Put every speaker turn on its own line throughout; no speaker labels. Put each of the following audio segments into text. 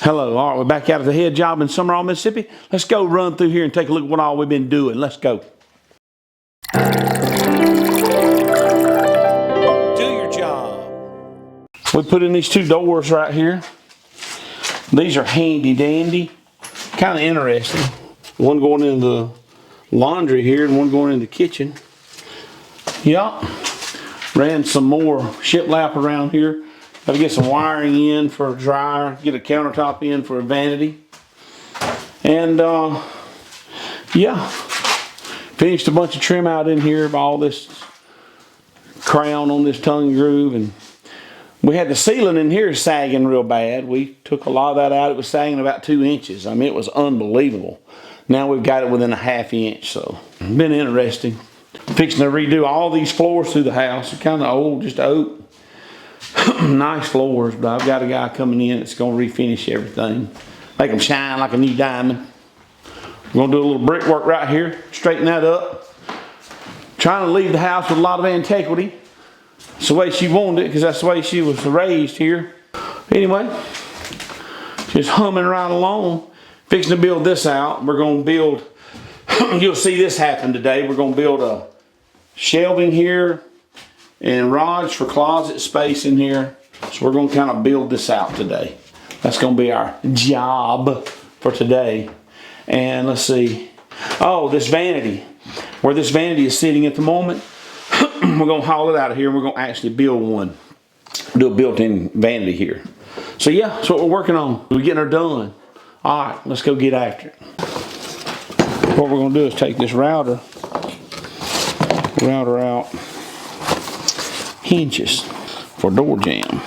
Hello, all right, we're back out at the head job in Summerall, Mississippi. Let's go run through here and take a look at what all we've been doing. Let's go. Do your job. We put in these two doors right here. These are handy dandy, kind of interesting. One going in the laundry here and one going in the kitchen. Yup. Ran some more shiplap around here. Got to get some wiring in for a dryer, get a countertop in for a vanity. And yeah, finished a bunch of trim out in here by all this crown on this tongue groove. And we had the ceiling in here sagging real bad. We took a lot of that out. It was sagging about 2 inches. I mean, it was unbelievable. Now we've got it within a ½ inch, so it's been interesting. Fixing to redo all these floors through the house. They're kind of old, just oak. Nice floors, but I've got a guy coming in that's going to refinish everything. Make them shine like a new diamond. We're going to do a little brickwork right here. Straighten that up. Trying to leave the house with a lot of antiquity. It's the way she wanted it, because that's the way she was raised here. Anyway, just humming right along. Fixing to build this out. We're going to build, you'll see this happen today. We're going to build a shelving here and rods for closet space in here. So we're going to kind of build this out today. That's going to be our job for today. And let's see. Oh, this vanity. Where this vanity is sitting at the moment, we're going to haul it out of here and we're going to actually build one. Do a built-in vanity here. So yeah, that's what we're working on. We're getting her done. All right, let's go get after it. What we're going to do is take this router out. Hinges for door jam.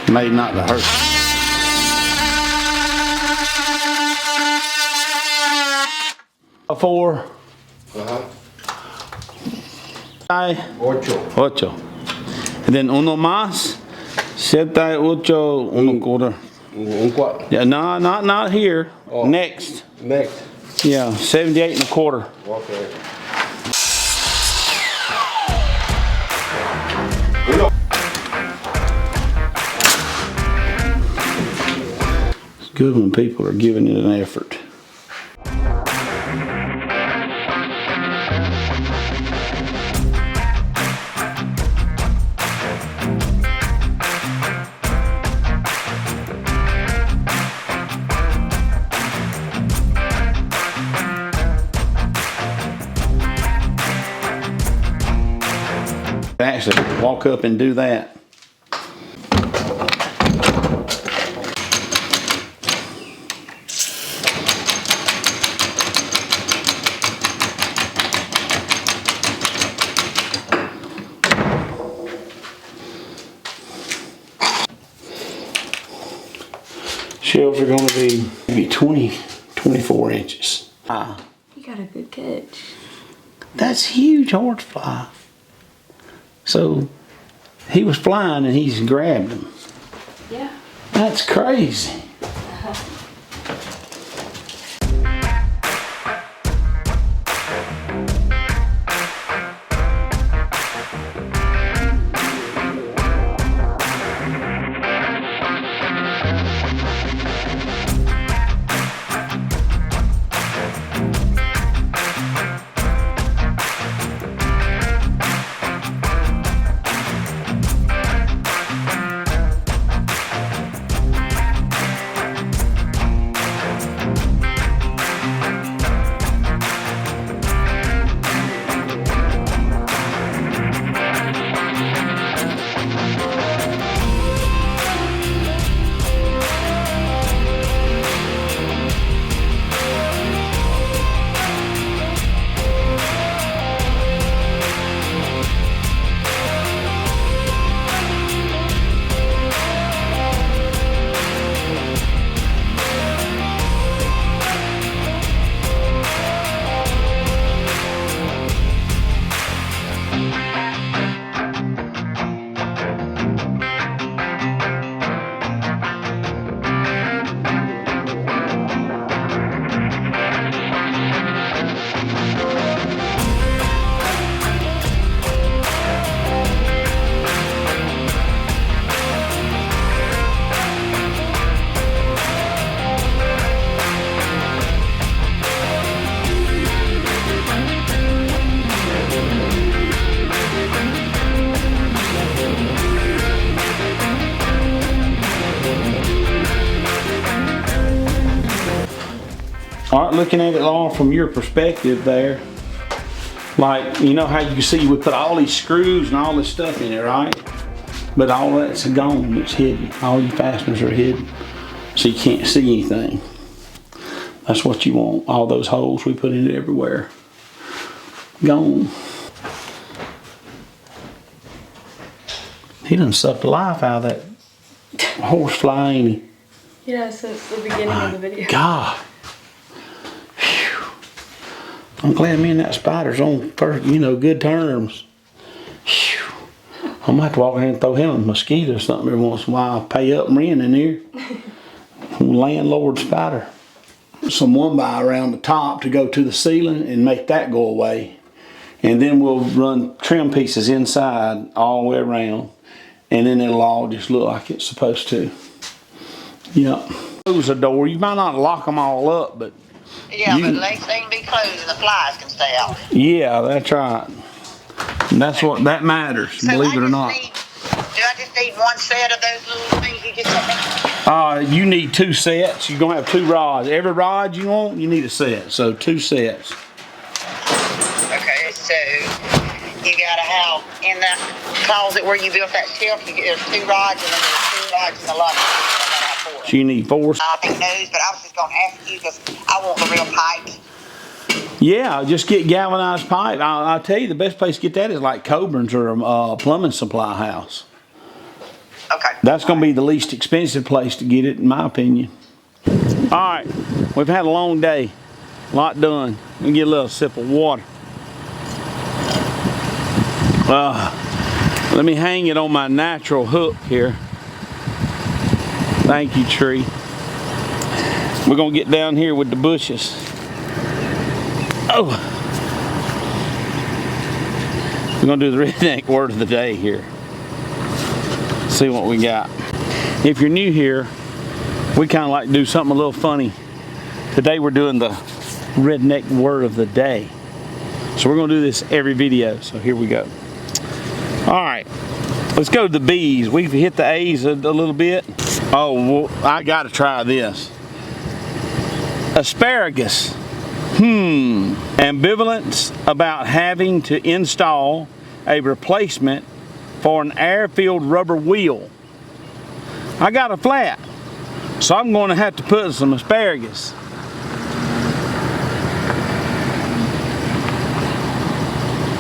Made not to hurt. Four. Ocho. And then uno más. 7, 8, 1/4. Yeah, no, not here. Oh. Next. Yeah, 78 1/4. Okay. It's good when people are giving it an effort. to actually walk up and do that. Shelves are going to be maybe 20, 24 inches.
You got a good catch.
That's huge horsefly. So he was flying and he's grabbed him.
Yeah.
That's crazy. All right, looking at it all from your perspective there, like, you know how you can see we put all these screws and all this stuff in it, right? But all that's gone, it's hidden. All your fasteners are hidden, so you can't see anything. That's what you want. All those holes we put in it everywhere, gone. He done sucked the life out of that horsefly, ain't he?
Yeah, since the beginning of the video.
God. I'm glad me and that spider's on first, good terms. Whew. I'm gonna have to walk in here and throw him a mosquito or something every once in a while. Pay up and rent in here. Landlord spider. Some 1x around the top to go to the ceiling and make that go away. And then we'll run trim pieces inside all the way around. And then it'll all just look like it's supposed to. Yep. Close the door. You might not lock them all up, but
yeah, but they can be closed and the flies can stay out.
Yeah, that's right. That's what that matters, so believe it or not.
Do I just need one set of those little things you just said?
You need 2 sets. You're gonna have 2 rods. Every rod you want, you need a set. So 2 sets.
Okay, so you gotta have in that closet where you built that shelf, there's 2 rods and then there's 2 rods in the locker.
So you need 4.
I think those, but I was just gonna ask you because I want the real pipes.
Yeah, just get galvanized pipe. I'll tell you, the best place to get that is like Coburn's or a plumbing supply house.
Okay.
That's going to be the least expensive place to get it, in my opinion. All right, we've had a long day. A lot done. Let me get a little sip of water. Let me hang it on my natural hook here. Thank you, tree. We're going to get down here with the bushes. Oh, we're gonna do the redneck word of the day here. See what we got. If you're new here, we kind of like to do something a little funny. Today we're doing the redneck word of the day. So we're gonna do this every video, so here we go. All right, let's go to the B's. We've hit the A's a little bit. Oh, well, I gotta try this. Asparagus. Ambivalence about having to install a replacement for an air-filled rubber wheel. I got a flat, so I'm going to have to put some asparagus.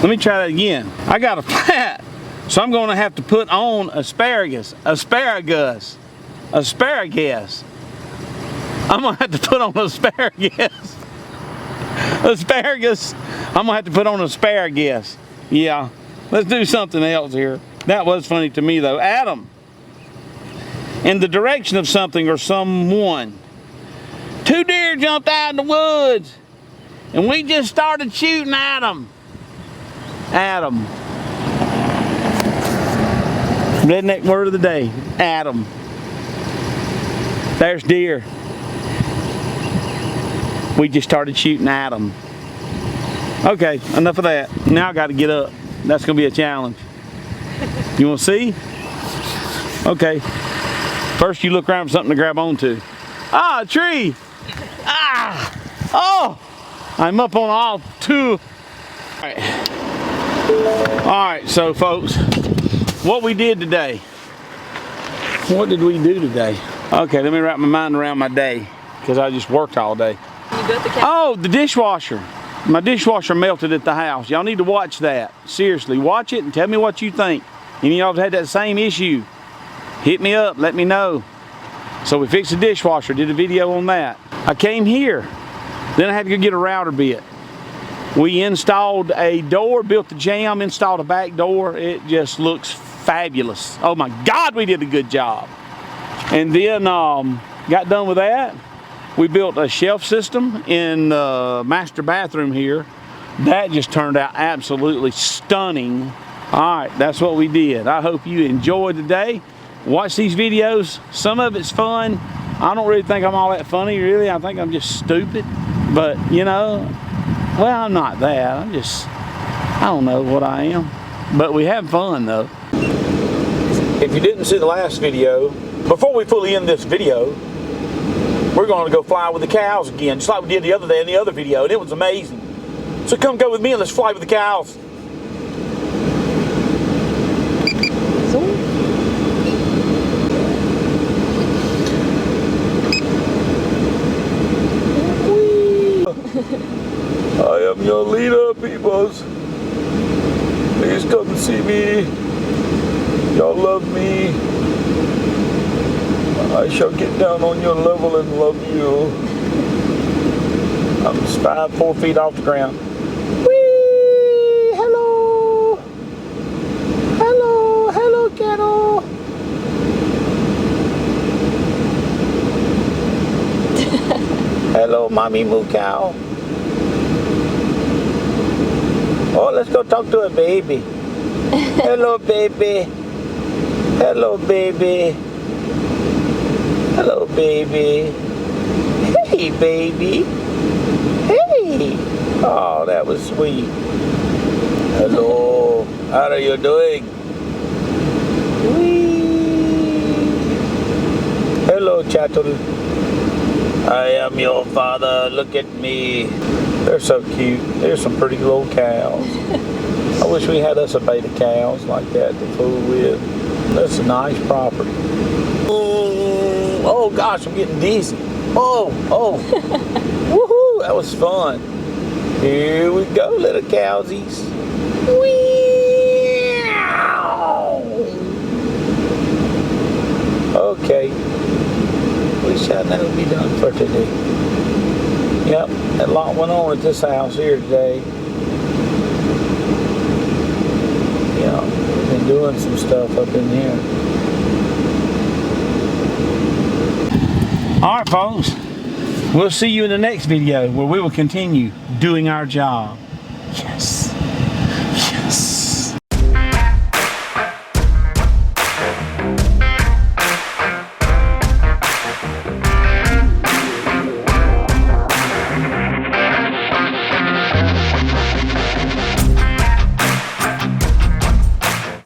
Let me try that again. I got a flat, so I'm going to have to put on asparagus. Asparagus. Asparagus. I'm going to have to put on asparagus. Asparagus. I'm going to have to put on asparagus. Yeah. Let's do something else here. That was funny to me though. Adam. In the direction of something or someone. 2 deer jumped out in the woods. And we just started shooting at them. Adam. Redneck word of the day. Adam. There's deer. We just started shooting at them. Okay, enough of that. Now I got to get up. That's going to be a challenge. You want to see? Okay. First you look around for something to grab onto. Ah, a tree. Ah. Oh. I'm up on all 2. Alright, so folks, what we did today. What did we do today? Okay, let me wrap my mind around my day, because I just worked all day.
You built the cabin?
Oh, the dishwasher. My dishwasher melted at the house. Y'all need to watch that. Seriously, watch it and tell me what you think. Any of y'all have had that same issue? Hit me up, let me know. So we fixed the dishwasher, did a video on that. I came here, then I had to go get a router bit. We installed a door, built the jam, installed a back door. It just looks fabulous. Oh my God, we did a good job. And then got done with that. We built a shelf system in the master bathroom here. That just turned out absolutely stunning. All right, that's what we did. I hope you enjoyed the day. Watch these videos. Some of it's fun. I don't really think I'm all that funny, really. I think I'm just stupid. But, you know, well, I'm not that. I don't know what I am. But we have fun, though. If you didn't see the last video, before we fully end this video, we're going to go fly with the cows again, just like we did the other day in the other video, and it was amazing. So come go with me and let's fly with the cows. I am your leader, peoples. Please come and see me. Y'all love me. I shall get down on your level and love you. I'm 4 feet off the ground. Whee! Hello! Hello! Hello, cattle! Hello, mommy moo cow. Oh, let's go talk to a baby. Hello, baby. Hello, baby. Hello, baby. Hey, baby. Hey. Oh, that was sweet. Hello. How are you doing? Whee. Hello, chattel. I am your father. Look at me. They're so cute. There's some pretty little cows. I wish we had us a beta cows like that to fool with. That's a nice property. Oh gosh, I'm getting dizzy. Oh. Woohoo, that was fun. Here we go, little cowsies. Wee. Okay. We shall now be done for today. Yep, a lot went on at this house here today. Yeah, we've been doing some stuff up in here. Alright folks, we'll see you in the next video where we will continue doing our job. Yes.